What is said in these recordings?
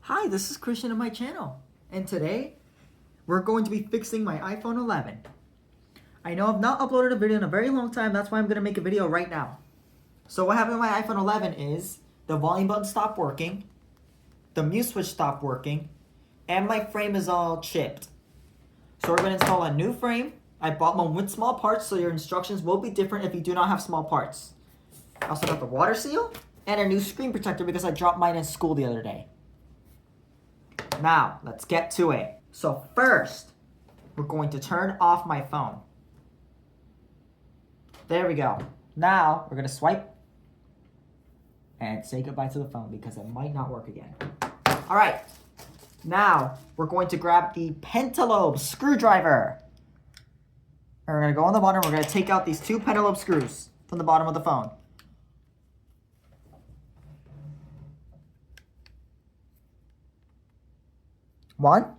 Hi, this is Christian on my channel, and today we're going to be fixing my iPhone 11. I know I've not uploaded a video in a very long time, that's why I'm going to make a video right now. So what happened with my iPhone 11 is the volume button stopped working, the mute switch stopped working, and my frame is all chipped. So we're going to install a new frame. I bought one with small parts, so your instructions will be different if you do not have small parts. I also got the water seal and a new screen protector because I dropped mine in school the other day. Now, let's get to it. So first, we're going to turn off my phone. There we go. Now, we're going to swipe and say goodbye to the phone because it might not work again. All right. Now, we're going to grab the pentalobe screwdriver. And we're going to go on the bottom. We're going to take out these two pentalobe screws from the bottom of the phone. One.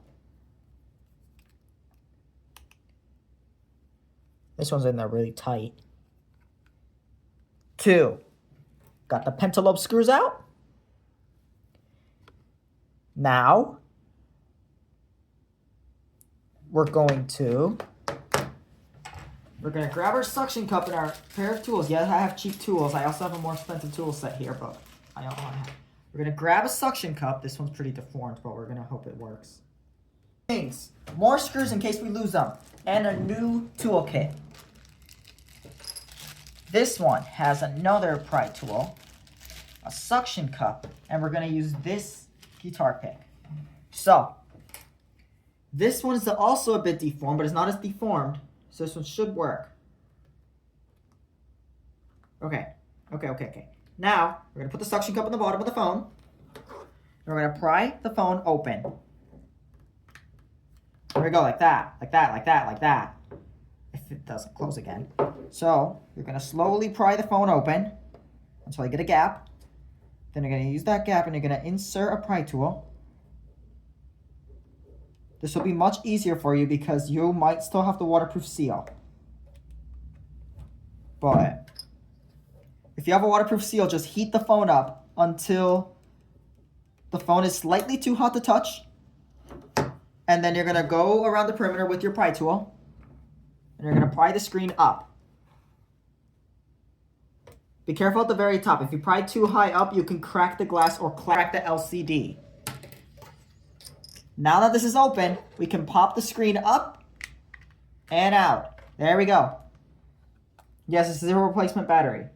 This one's in there really tight. Two. Got the pentalobe screws out. Now, we're going to grab our suction cup and our pair of tools. Yeah, I have cheap tools. I also have a more expensive tool set here, but I don't want to have. We're going to grab a suction cup. This one's pretty deformed, but we're going to hope it works. Things. More screws in case we lose them. And a new tool kit. This one has another pry tool, a suction cup, and we're going to use this guitar pick. So, this one is also a bit deformed, but it's not as deformed, so this one should work. Okay. Now, we're going to put the suction cup on the bottom of the phone. And we're going to pry the phone open. There we go, like that. If it doesn't close again. So, you're going to slowly pry the phone open until you get a gap. Then you're going to use that gap and you're going to insert a pry tool. This will be much easier for you because you might still have the waterproof seal. But if you have a waterproof seal, just heat the phone up until the phone is slightly too hot to touch. And then you're going to go around the perimeter with your pry tool. And you're going to pry the screen up. Be careful at the very top. If you pry too high up, you can crack the glass or crack the LCD. Now that this is open, we can pop the screen up and out. There we go. Yes, this is a replacement battery.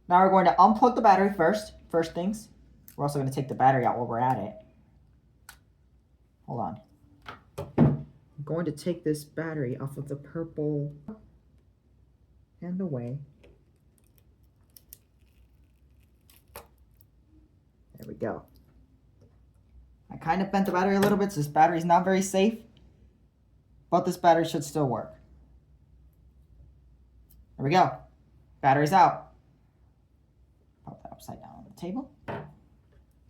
Now we're going to unplug the battery first. First things. We're also going to take the battery out while we're at it. Hold on. I'm going to take this battery off of the purple and away. There we go. I kind of bent the battery a little bit, so this battery is not very safe. But this battery should still work. There we go. Battery's out. Pop that upside down on the table.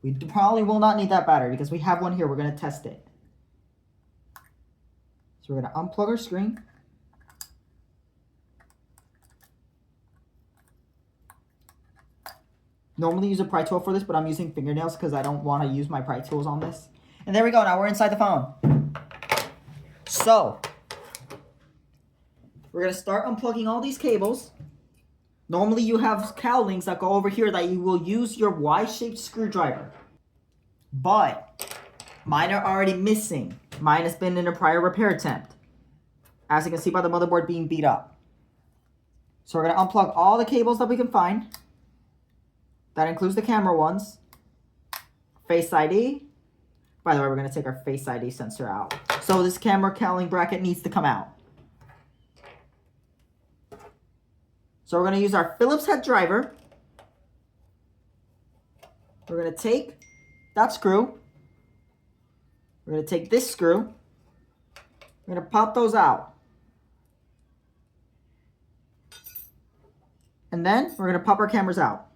We probably will not need that battery because we have one here. We're going to test it. So we're going to unplug our screen. Normally use a pry tool for this, but I'm using fingernails because I don't want to use my pry tools on this. And there we go. Now we're inside the phone. So, we're going to start unplugging all these cables. Normally you have cowlings that go over here that you will use your Y-shaped screwdriver. But mine are already missing. Mine has been in a prior repair attempt. As you can see by the motherboard being beat up. So we're going to unplug all the cables that we can find. That includes the camera ones. Face ID. By the way, we're going to take our Face ID sensor out. So this camera cowling bracket needs to come out. So we're going to use our Phillips head driver. We're going to take that screw. We're going to take this screw. We're going to pop those out. And then we're going to pop our cameras out.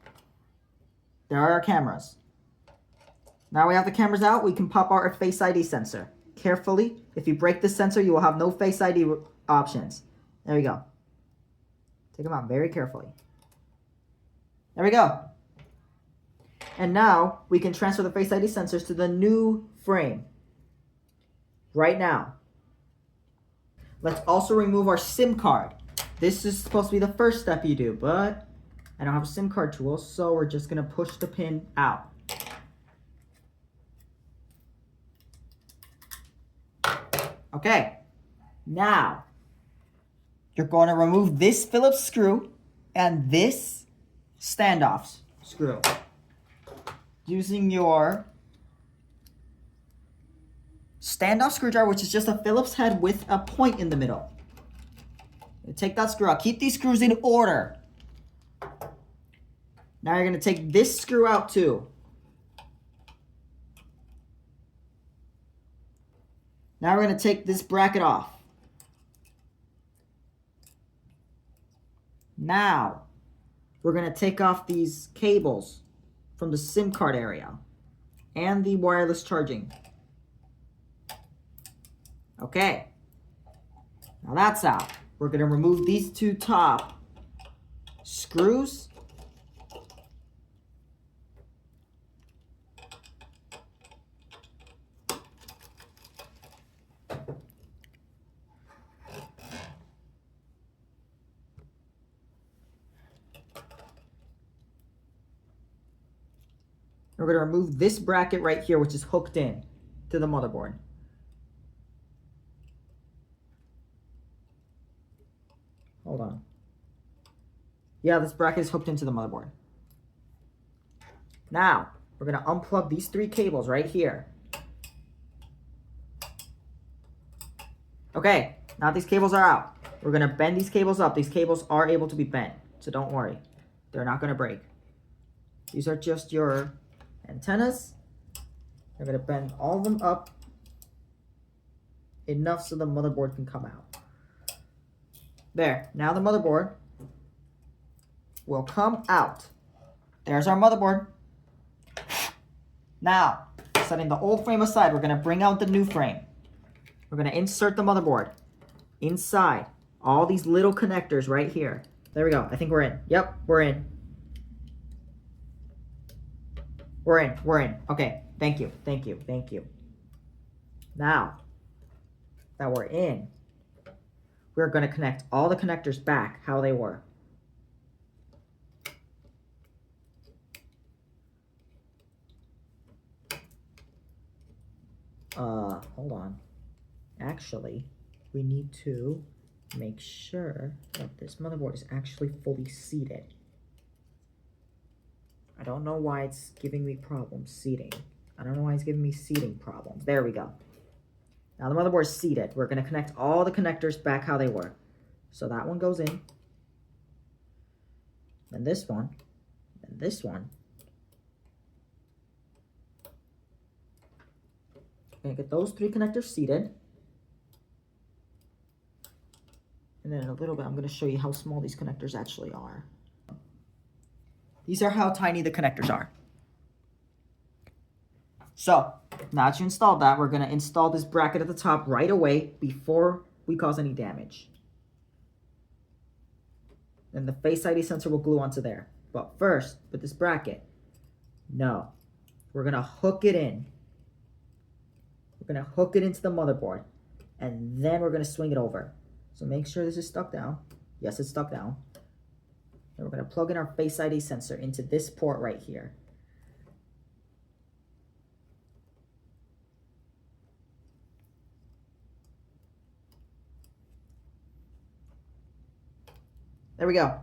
There are our cameras. Now we have the cameras out, we can pop out our Face ID sensor. Carefully, if you break the sensor, you will have no Face ID options. There we go. Take them out very carefully. There we go. And now we can transfer the Face ID sensors to the new frame. Right now. Let's also remove our SIM card. This is supposed to be the first step you do, but I don't have a SIM card tool, so we're just gonna push the pin out. Okay, now you're going to remove this Phillips screw and this standoff screw using your standoff screwdriver, which is just a Phillips head with a point in the middle. You take that screw out. Keep these screws in order. Now you're going to take this screw out too. Now we're going to take this bracket off. Now we're going to take off these cables from the SIM card area and the wireless charging. Okay, now that's out. We're going to remove these two top screws. We're going to remove this bracket right here, which is hooked in to the motherboard. Hold on. Yeah, this bracket is hooked into the motherboard. Now, we're going to unplug these three cables right here. Okay, now these cables are out. We're going to bend these cables up. These cables are able to be bent, so don't worry. They're not going to break. These are just your antennas. We're going to bend all of them up enough so the motherboard can come out. There, now the motherboard will come out. There's our motherboard. Now, setting the old frame aside, we're going to bring out the new frame. We're going to insert the motherboard inside all these little connectors right here. There we go. I think we're in. Yep, we're in. We're in. Okay, thank you. Now that we're in, we're going to connect all the connectors back how they were. Hold on. Actually, we need to make sure that this motherboard is actually fully seated. I don't know why it's giving me problems seating. I don't know why it's giving me seating problems. There we go. Now the motherboard is seated. We're going to connect all the connectors back how they were. So that one goes in. Then this one. Then this one. Going to get those three connectors seated. And then in a little bit, I'm going to show you how small these connectors actually are. These are how tiny the connectors are. So, now that you installed that, we're going to install this bracket at the top right away before we cause any damage. And the Face ID sensor will glue onto there. But first, with this bracket, no. We're going to hook it in. We're going to hook it into the motherboard. And then we're going to swing it over. So make sure this is stuck down. Yes, it's stuck down. And we're going to plug in our Face ID sensor into this port right here. There we go.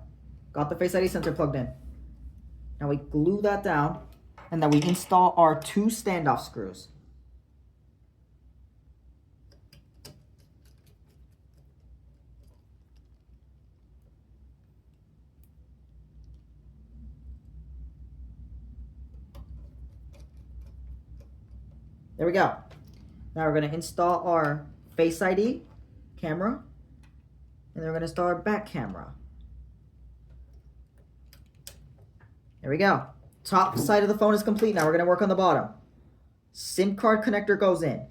Got the Face ID sensor plugged in. Now we glue that down, and then we install our two standoff screws. There we go. Now we're going to install our Face ID camera, and then we're going to install our back camera. There we go. Top side of the phone is complete. Now we're going to work on the bottom. SIM card connector goes in.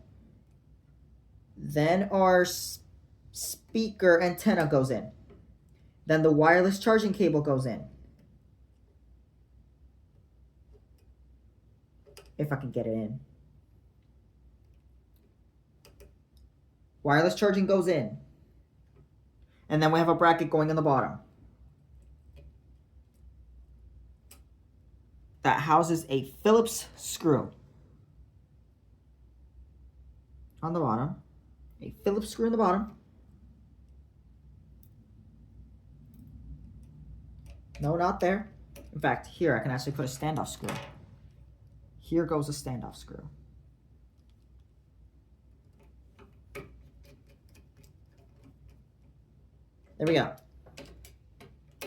Then our speaker antenna goes in. Then the wireless charging cable goes in. If I can get it in. Wireless charging goes in. And then we have a bracket going in the bottom. That houses a Phillips screw. On the bottom. A Phillips screw in the bottom. No, not there. In fact, here I can actually put a standoff screw. Here goes a standoff screw. There we go.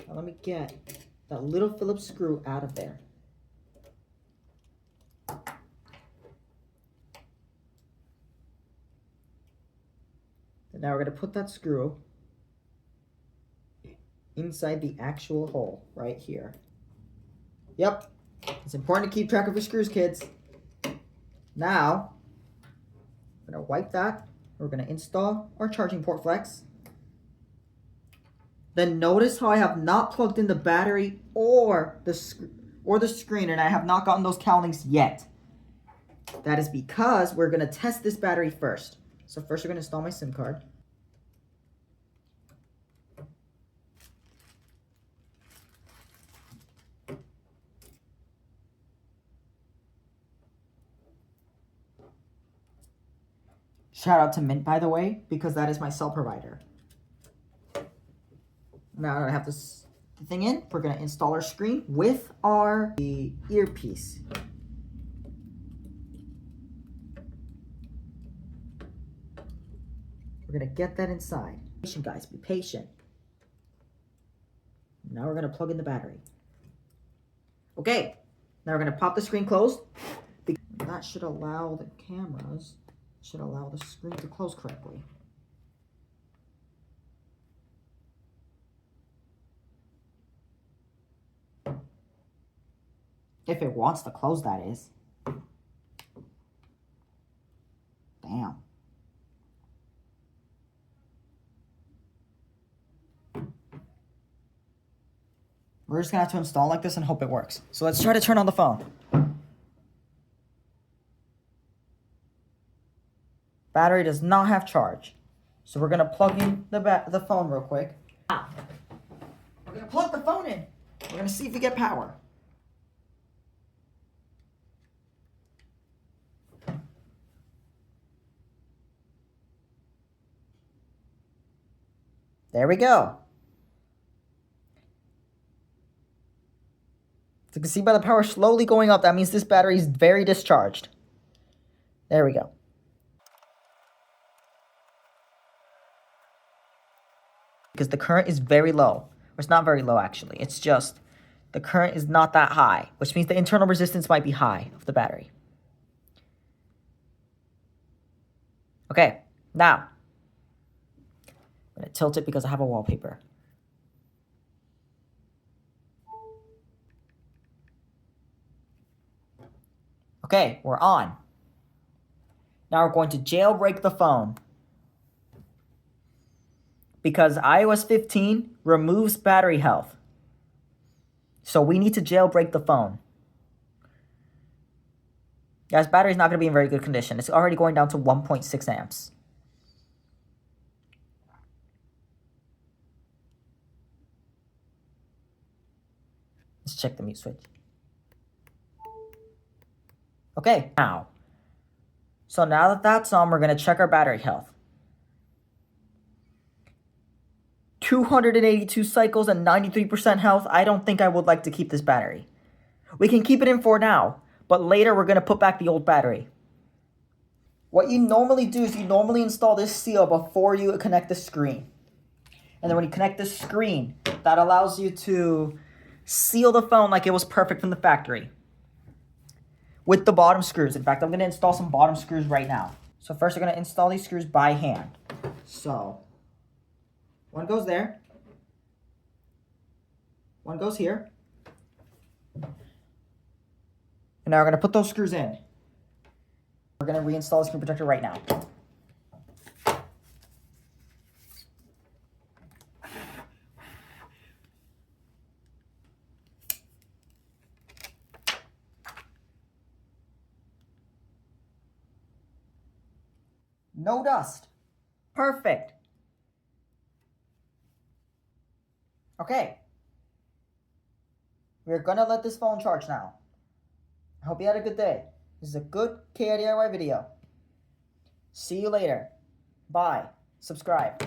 Now let me get that little Phillips screw out of there. And now we're going to put that screw inside the actual hole right here. Yep. It's important to keep track of your screws, kids. Now, I'm going to wipe that. We're going to install our charging port flex. Then notice how I have not plugged in the battery or the screen, and I have not gotten those cowlings yet. That is because we're going to test this battery first. So first we're going to install my SIM card. Shout out to Mint, by the way, because that is my cell provider. Now that I have this thing in, we're going to install our screen with our earpiece. We're going to get that inside. Be patient, guys. Be patient. Now we're going to plug in the battery. Okay. Now we're going to pop the screen closed. That should allow the cameras, should allow the screen to close correctly. If it wants to close, that is. Damn. We're just gonna have to install like this and hope it works. So let's try to turn on the phone. Battery does not have charge. So we're gonna plug in the phone real quick. We're gonna plug the phone in. We're gonna see if we get power. There we go. As you can see by the power slowly going up, that means this battery is very discharged. There we go. Because the current is very low. Or it's not very low, actually. It's just the current is not that high, which means the internal resistance might be high of the battery. Okay, now I'm going to tilt it because I have a wallpaper. Okay, we're on. Now we're going to jailbreak the phone. Because iOS 15 removes battery health. So we need to jailbreak the phone. Guys, battery's not going to be in very good condition. It's already going down to 1.6 amps. Let's check the mute switch. Okay, now. So now that that's on, we're going to check our battery health. 282 cycles and 93% health. I don't think I would like to keep this battery. We can keep it in for now, but later we're going to put back the old battery. What you normally do is you normally install this seal before you connect the screen. And then when you connect the screen, that allows you to seal the phone like it was perfect from the factory. With the bottom screws. In fact, I'm going to install some bottom screws right now. So first we're going to install these screws by hand. So one goes there. One goes here. And now we're going to put those screws in. We're going to reinstall the screen protector right now. No dust. Perfect. Okay. We're gonna let this phone charge now. I hope you had a good day. This is a good KDIY video. See you later. Bye. Subscribe.